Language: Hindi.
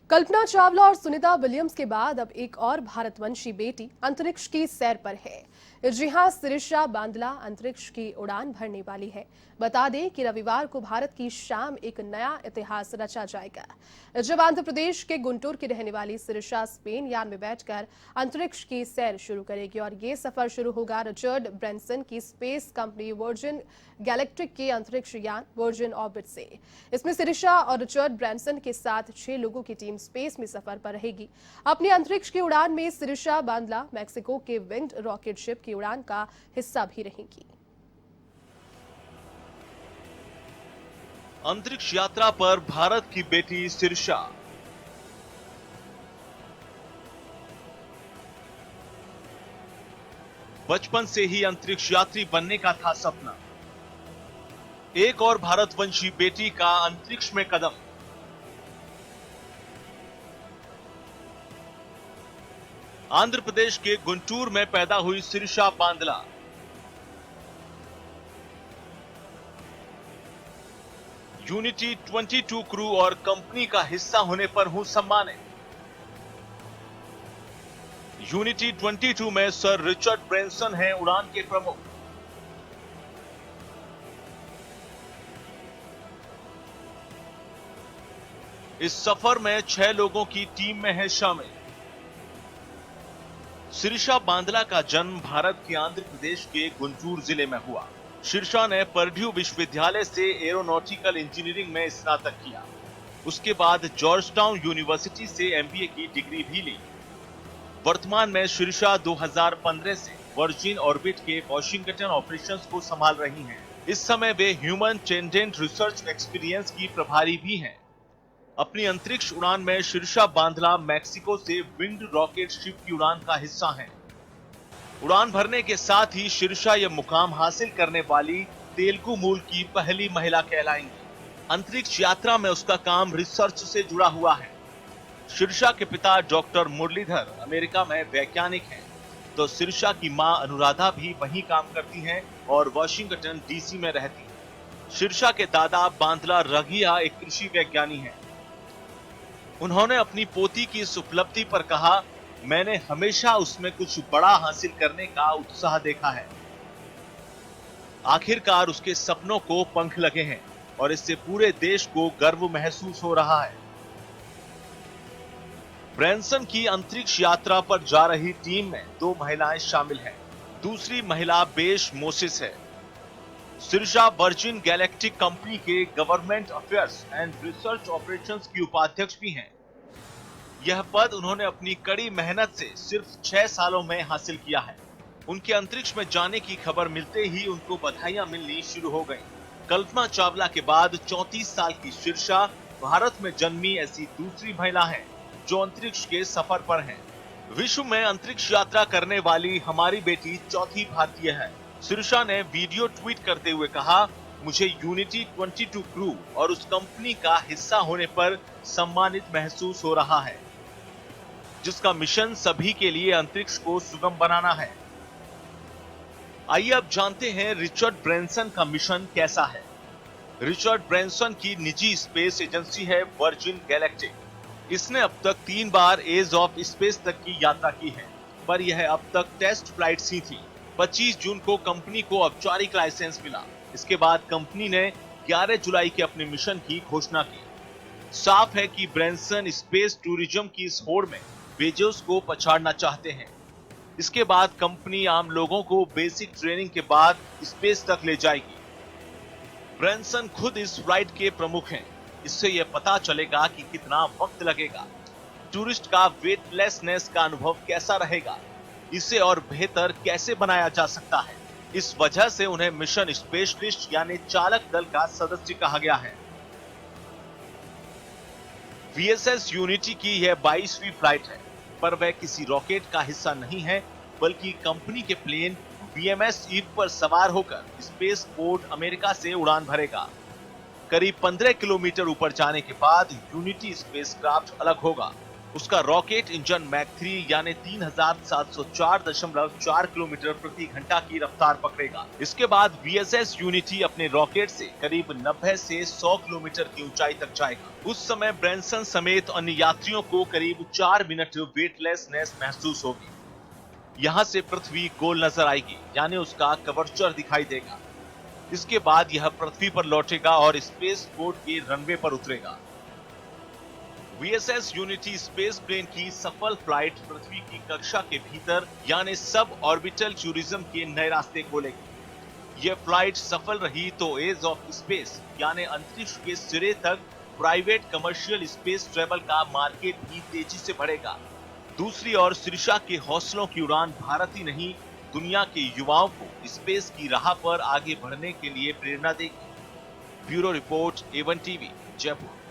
कल्पना चावला और सुनीता विलियम्स के बाद अब एक और भारतवंशी बेटी अंतरिक्ष की सैर पर है। जी हां, सिरिशा बांदला अंतरिक्ष की उड़ान भरने वाली है। बता दें कि रविवार को भारत की शाम एक नया इतिहास रचा जाएगा, जब आंध्र प्रदेश के गुंटूर की रहने वाली सिरिशा स्पेन यान में बैठकर अंतरिक्ष की सैर शुरू करेगी और ये सफर शुरू होगा रिचर्ड ब्रैंसन की स्पेस कंपनी वर्जिन गैलेक्टिक के अंतरिक्ष यान वर्जिन ऑर्बिट से। इसमें सिरिशा और रिचर्ड ब्रैंसन के साथ 6 लोगों की टीम स्पेस में सफर पर रहेगी। अपनी अंतरिक्ष की उड़ान में सिरिशा बांदला मैक्सिको के विंग्ड रॉकेट शिप की उड़ान का हिस्सा भी रहेंगी। अंतरिक्ष यात्रा पर भारत की बेटी सिरिशा। बचपन से ही अंतरिक्ष यात्री बनने का था सपना। एक और भारतवंशी बेटी का अंतरिक्ष में कदम। आंध्र प्रदेश के गुंटूर में पैदा हुई सिरिशा बांदला यूनिटी 22 क्रू और कंपनी का हिस्सा होने पर हूं सम्मानित। यूनिटी 22 में सर रिचर्ड ब्रैंसन हैं उड़ान के प्रमुख। इस सफर में 6 लोगों की टीम में है शामिल। सिरिशा बांदला का जन्म भारत के आंध्र प्रदेश के गुंटूर जिले में हुआ। सिरिशा ने पर्ड्यू विश्वविद्यालय से एरोनॉटिकल इंजीनियरिंग में स्नातक किया। उसके बाद जॉर्जटाउन यूनिवर्सिटी से एमबीए की डिग्री भी ली। वर्तमान में सिरिशा 2015 से वर्जिन ऑर्बिट के वॉशिंगटन ऑपरेशंस को संभाल रही हैं। इस समय वे ह्यूमन टेंडेंट रिसर्च एक्सपीरियंस की प्रभारी भी हैं। अपनी अंतरिक्ष उड़ान में सिरिशा बांदला मैक्सिको से विंग्ड रॉकेट शिप की उड़ान का हिस्सा हैं। उड़ान भरने के साथ ही सिरिशा यह मुकाम हासिल करने वाली तेलुगु मूल की पहली महिला कहलाएंगी। अंतरिक्ष यात्रा में उसका काम रिसर्च से जुड़ा हुआ है। सिरिशा के पिता डॉक्टर मुरलीधर अमेरिका में वैज्ञानिक हैं, तो सिरिशा की मां अनुराधा भी वहीं काम करती हैं और वॉशिंगटन डीसी में रहती हैं। सिरिशा के दादा बांदला रघिया एक कृषि वैज्ञानिक हैं। उन्होंने अपनी पोती की इस उपलब्धि पर कहा, मैंने हमेशा उसमें कुछ बड़ा हासिल करने का उत्साह देखा है। आखिरकार उसके सपनों को पंख लगे हैं और इससे पूरे देश को गर्व महसूस हो रहा है। ब्रैंसन की अंतरिक्ष यात्रा पर जा रही टीम में 2 महिलाएं शामिल हैं। दूसरी महिला बेश मोसिस है। सिरिशा वर्जिन गैलेक्टिक कंपनी के government affairs and research operations की उपाध्यक्ष भी हैं। यह पद उन्होंने अपनी कड़ी मेहनत से सिर्फ 6 सालों में हासिल किया है। उनके अंतरिक्ष में जाने की खबर मिलते ही उनको बधाइयां मिलनी शुरू हो गईं। कल्पना चावला के बाद 34 साल की सिरिशा भारत में जन्मी ऐसी दूसरी महिला है जो अंतरिक्ष के सफर पर हैं। विश्व में अंतरिक्ष यात्रा करने वाली हमारी बेटी चौथी भारतीय है। सिरिशा ने वीडियो ट्वीट करते हुए कहा, मुझे यूनिटी 22 क्रू और उस कंपनी का हिस्सा होने पर सम्मानित महसूस हो रहा है, जिसका मिशन सभी के लिए अंतरिक्ष को सुगम बनाना है। आइए अब जानते हैं रिचर्ड ब्रैंसन का मिशन कैसा है। रिचर्ड ब्रैंसन की निजी स्पेस एजेंसी है वर्जिन गैलेक्टिक। इसने अब तक 3 बार एज ऑफ स्पेस तक की यात्रा की है, पर यह अब तक टेस्ट फ्लाइट्स ही थी। 25 जून को कंपनी को औपचारिक लाइसेंस मिला। इसके बाद कंपनी ने 11 जुलाई के अपने मिशन की घोषणा की। साफ है कि ब्रैंसन स्पेस टूरिज्म की इस होड़ में बेजोस को पछाड़ना चाहते हैं। इसके बाद कंपनी आम लोगों को बेसिक ट्रेनिंग के बाद स्पेस तक ले जाएगी। ब्रैंसन खुद इस फ्लाइट के प्रमुख हैं। इससे यह पता चलेगा कि कितना वक्त लगेगा, टूरिस्ट का वेटलेसनेस का अनुभव कैसा रहेगा, इसे और बेहतर कैसे बनाया जा सकता है। इस वजह से उन्हें मिशन स्पेशलिस्ट यानी चालक दल का सदस्य कहा गया है। वीएसएस यूनिटी की यह 22वीं फ्लाइट है, पर वह किसी रॉकेट का हिस्सा नहीं है, बल्कि कंपनी के प्लेन वीएमएस ईव पर सवार होकर स्पेस पोर्ट अमेरिका से उड़ान भरेगा। करीब 15 किलोमीटर ऊपर जाने के बाद यूनिटी स्पेसक्राफ्ट अलग होगा उसका रॉकेट इंजन मैक 3 यानी 3704.4 किलोमीटर प्रति घंटा की रफ्तार पकड़ेगा। इसके बाद VSS यूनिटी अपने रॉकेट से करीब 90 से 100 किलोमीटर की ऊंचाई तक जाएगा। उस समय ब्रैनसन समेत अन्य यात्रियों को करीब 4 मिनट वेटलेसनेस महसूस होगी। यहाँ से पृथ्वी गोल नजर आएगी, यानी उसका कर्वेचर दिखाई देगा। इसके बाद यह पृथ्वी पर लौटेगा और स्पेस पोर्ट के रनवे पर उतरेगा। VSS यूनिटी स्पेस प्लेन की सफल फ्लाइट पृथ्वी की कक्षा के भीतर यानी सब ऑर्बिटल टूरिज्म के नए रास्ते खोलेगी। यह फ्लाइट सफल रही तो एज ऑफ स्पेस यानी अंतरिक्ष के सिरे तक प्राइवेट कमर्शियल स्पेस ट्रेवल का मार्केट भी तेजी से बढ़ेगा। दूसरी ओर सिरिशा के हौसलों की उड़ान भारत ही नहीं, दुनिया के युवाओं को स्पेस की राह पर आगे बढ़ने के लिए प्रेरणा देगी। Bureau report A1 TV, Jaipur.